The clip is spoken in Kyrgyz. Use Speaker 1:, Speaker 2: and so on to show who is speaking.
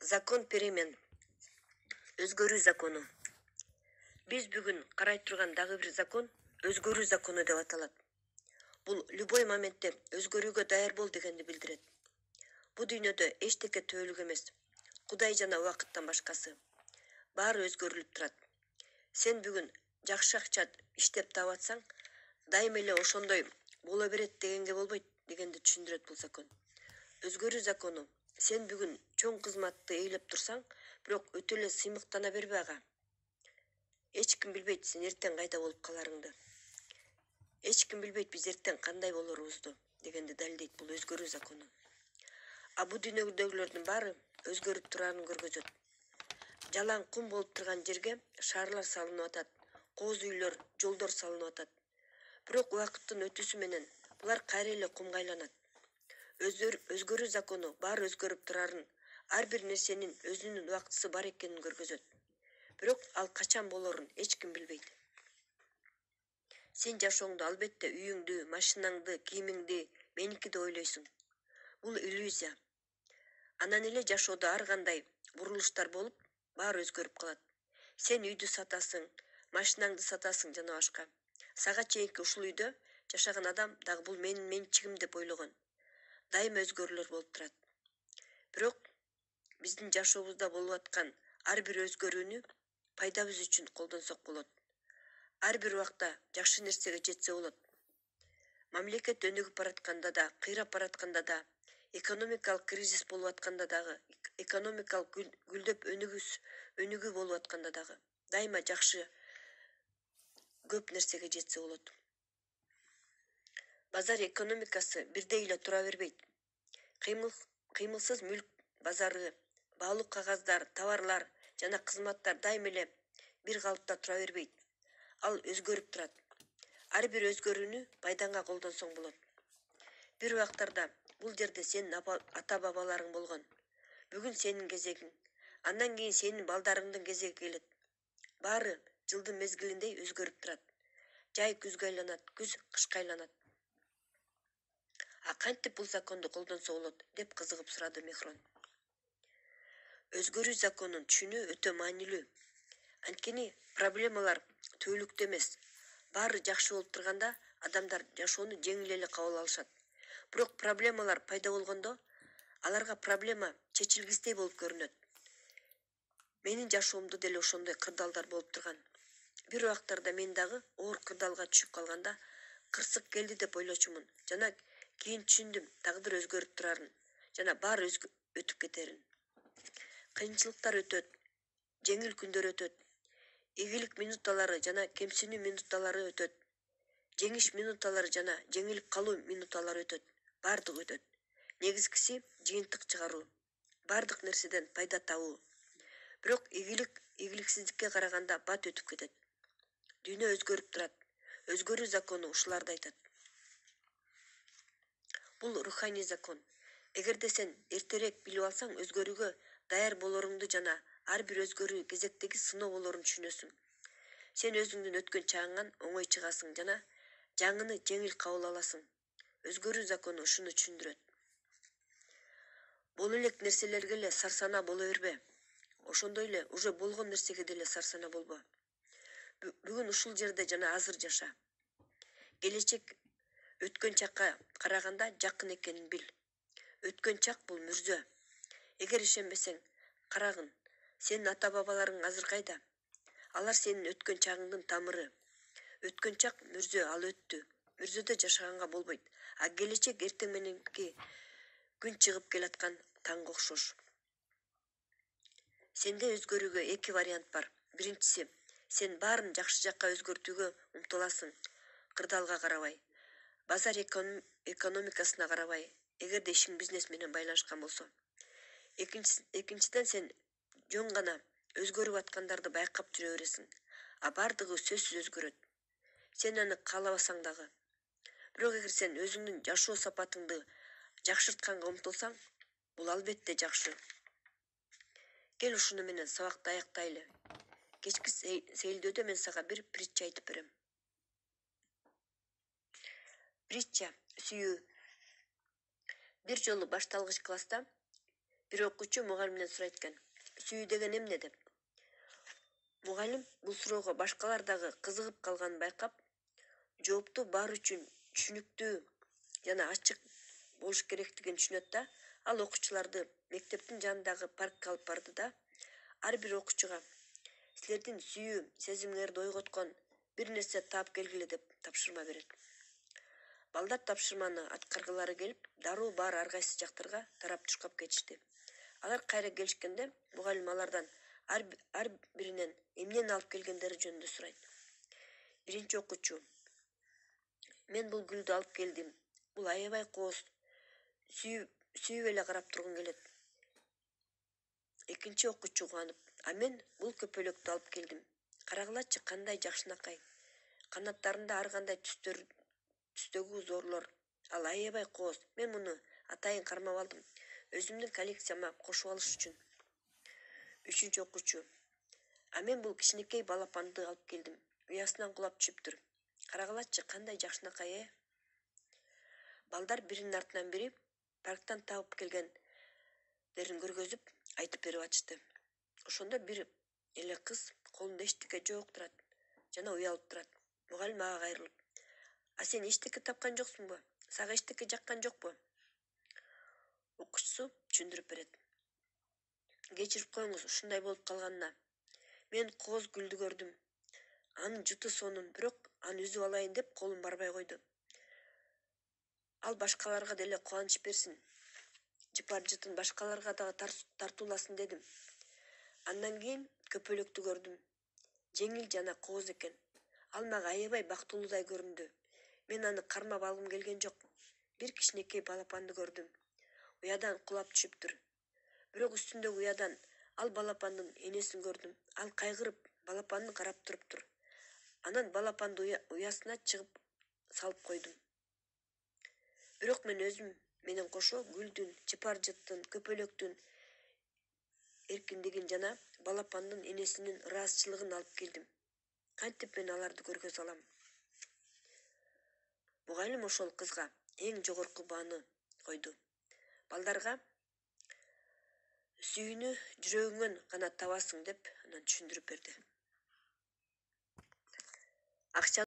Speaker 1: Закон перемен. Өзгөрүү закону. Биз бүгүн карай турган дагы бир закон өзгөрүү закону деп аталат. Бул любой моментте өзгөрүүгө даяр бол дегенди билдирет. Бу дүйнөдө эчтеке төөлүк эмес. Кудай жана убакыттан башкасы. Баары өзгөрүлүп турат. Сен бүгүн жакшы акча иштеп таап атсаң, дайыма эле ошондой боло берет дегенге болбойт дегенди түшүндүрөт бул закон. Өзгөрүү закону. Сен бүгүн чоң кызматты ээлеп турсаң, бирок өтө эле сыймыктана бербе ага. Эч ким билбейт сен эртең кайда болуп каларыңды. Эч ким билбейт биз эртең кандай болорубузду дегенди далилдейт бул өзгөрүү закону. А бу дүйнөдөгүлөрдүн баары өзгөрүп турарын көргөзөт. Жалаң кум болуп турган жерге шаарлар салынып атат, кооз үйлөр, жолдор салынып атат. Бирок убакыттын өтүүсү менен булар кайра эле кумга айланат. Өзгөрүү закону баары өзгөрүп турарын, ар бир нерсенин өзүнүн убактысы бар экенин көргөзөт. Бирок ал качан болорун эч ким билбейт. Сен жашооңду албетте үйүңдү, машинаңды, кийимиңди, меники деп ойлойсуң. Бул иллюзия. Анан эле жашоодо ар кандай бурулуштар болуп, баары өзгөрүп калат. Сен үйдү сатасың, машинаңды сатасың жана башка. Сага чейинки ушул үйдө жашаган адам дагы бул менин менчигим деп ойлогон. Дайыма өзгөрүүлөр болуп турат. Бирок биздин жашообузда болуп аткан ар бир өзгөрүүнү пайдабыз үчүн колдонсок болот. Ар бир убакта жакшы нерсеге жетсе болот. Мамлекет өнүгүп баратканда да, кыйрап баратканда да, экономикалык кризис болуп атканда дагы, экономикалык гүлдөп өнүгүү болуп атканда дагы дайыма жакшы көп нерсеге жетсе болот. Базар экономикасы бирдей эле тура бербейт. Кыймылсыз мүлк базары, баалуу кагаздар, товарлар жана кызматтар дайыма эле бир калыпта тура бербейт. Ал өзгөрүп турат. Ар бир өзгөрүүнү пайдаңа колдонсоң болот. Бир убактарда бул жерде сенин ата-бабаларың болгон. Бүгүн сенин кезегиң. Андан кийин сенин балдарыңдын кезеги келет. Баары жылдын мезгилиндей өзгөрүп турат. Жай күзгө айланат, күз кышка айланат. А кантип бул законду колдонсо болот деп кызыгып сурады Мехрон. Өзгөрүү законун түшүнүү өтө маанилүү. Анткени проблемалар төөлүктө эмес. Баары жакшы болуп турганда адамдар жашоону жеңил эле кабыл алышат. Бирок проблемалар пайда болгондо аларга проблема чечилгистей болуп көрүнөт. Менин жашоомдо деле ошондой кырдаалдар болуп турган. Бир убактарда мен дагы оор кырдаалга түшүп калганда кырсык келди деп ойлочумун жана кийин түшүндүм тагдыр өзгөрүп турарын жана баары өтүп кетерин. Кыйынчылыктар өтөт, жеңил күндөр өтөт, ийгилик минуталары жана кемсинүү минуталары өтөт, жеңиш минуталары жана жеңилип калуу минуталары өтөт, баардыгы өтөт. Негизгиси жыйынтык чыгаруу, баардык нерседен пайда табуу. Бирок ийгиликсиздикке караганда бат өтүп кетет. Дүйнө өзгөрүп турат. Өзгөрүү закону ушуларды айтат. Бул руханий закон. Эгерде сен эртерээк билип алсаң, өзгөрүүгө даяр болоруңду жана ар бир өзгөрүү кезектеги сыноо болорун түшүнөсүң. Сен өзүңдүн өткөн чагыңан оңой чыгасың жана жаңыны жеңил кабыл аласың. Өзгөрүү закону ушуну түшүндүрөт. Боло элек нерселерге эле сарсанаа боло бербе. Ошондой эле уже болгон нерсеге деле сарсанаа болбо. Бүгүн ушул жерде жана азыр жаша. Келечек өткөн чакка караганда жакын экенин бил. Өткөн чак бул мүрзө. Эгер ишенбесең, карагын, сенин ата-бабаларың азыр кайда? Алар сенин өткөн чагыңдын тамыры. Өткөн чак мүрзө, ал өттү. Мүрзөдө жашаганга болбойт. А келечек эртең мененки күн чыгып келаткан таңга окшош. Сенде өзгөрүүгө эки вариант бар. Биринчиси, сен баарын жакшы жакка өзгөртүүгө умтуласың, кырдаалга карабай. Базар экономикасына карабай, эгерде ишиң бизнес менен байланышкан болсо. Экинчиден сен жөн гана өзгөрүп аткандарды байкап жүрө бересиң, а баардыгы сөзсүз өзгөрөт. Сен аны каалабасаң дагы. Бирок эгер сен өзүңдүн жашоо сапатыңды жакшыртканга умтулсаң, бул албетте жакшы. Кел ушуну менен сабакты аяктайлы. Кечки сейилдөөдө мен сага бир притча айтып берем. Притча, сүйүү. Бир жолу башталгыч класста Bir окуучу мугалимден сурайт экен. Сүйүү деген эмне деп. Мугалим бул суроого башкалар дагы кызыгып калганын байкап, жоопту баары үчүн түшүнүктүү жана ачык болуш керектигин түшүнөт да, ал окуучуларды мектептин жанындагы паркка алып барды да, ар бир окуучуга силердин сүйүү сезимиңерди ойготкон бир нерсе таап келгиле деп тапшырма берет. Балдар тапшырманы аткаргылары келип, дароо баары ар кайсы жактарга тарап чуркап кетишти. Алар кайра келишкенде мугалим алардан ар биринен эмнени алып келгендери жөнүндө сурайт. Биринчи окуучу: мен бул гүлдү алып келдим. Бул аябай кооз. Сүйүп эле карап тургум келет. Экинчи окуучу кубанып: а мен бул көпөлөктү алып келдим. Карагылачы, кандай жакшынакай. Канаттарында ар кандай түстөгү узорлор. Ал аябай кооз. Мен муну атайын кармап алдым. Өзүмдүн коллекцияма кошуп алыш үчүн. Үчүнчү окуучу: а мен бул кичинекей балапанды алып келдим. Уясынан кулап түшүптүр. Карагылачы, кандай жакшынакай, Балдар биринин артынан бири парктан табып келгендерин көргөзүп айтып берип атышты. Ошондо бир эле кыз колунда эчтеке жок турат жана уялып турат. Мугалим ага кайрылып: а сен эчтеке тапкан жоксуңбу? Сага эчтеке жаккан жокпу? Окуучусу түшүндүрүп берет. Кечирип коюңуз ушундай болуп калганына. Мен кооз гүлдү көрдүм. Анын жыты сонун, бирок аны үзүп алайын деп колум барбай койду. Ал башкаларга деле кубаныч берсин. Жыпар жытын башкаларга дагы тартууласын дедим. Андан кийин көпөлөктү көрдүм. Жеңил жана кооз экен. Ал мага аябай бактылуудай көрүндү. Мен аны кармап алгым келген жок. Бир кичинекей балапанды көрдүм. Уядан кулап түшүптүр. Бирок үстүндөгү уядан ал балапандын энесин көрдүм. Ал кайгырып балапанды карап туруптур. Анан балапанды уясына чыгып салып койдум. Бирок мен өзүм менен кошо гүлдүн, жыпар жыттын, көпөлөктүн эркиндигин жана балапандын энесинин ыраазычылыгын алып келдим. Кантип мен аларды көргөзө алам? Мугалим ошол кызга эң жогорку бааны койду. Балдарга сүйүүнү жүрөгүңөн гана табасың деп анан түшүндүрүп берди. Акча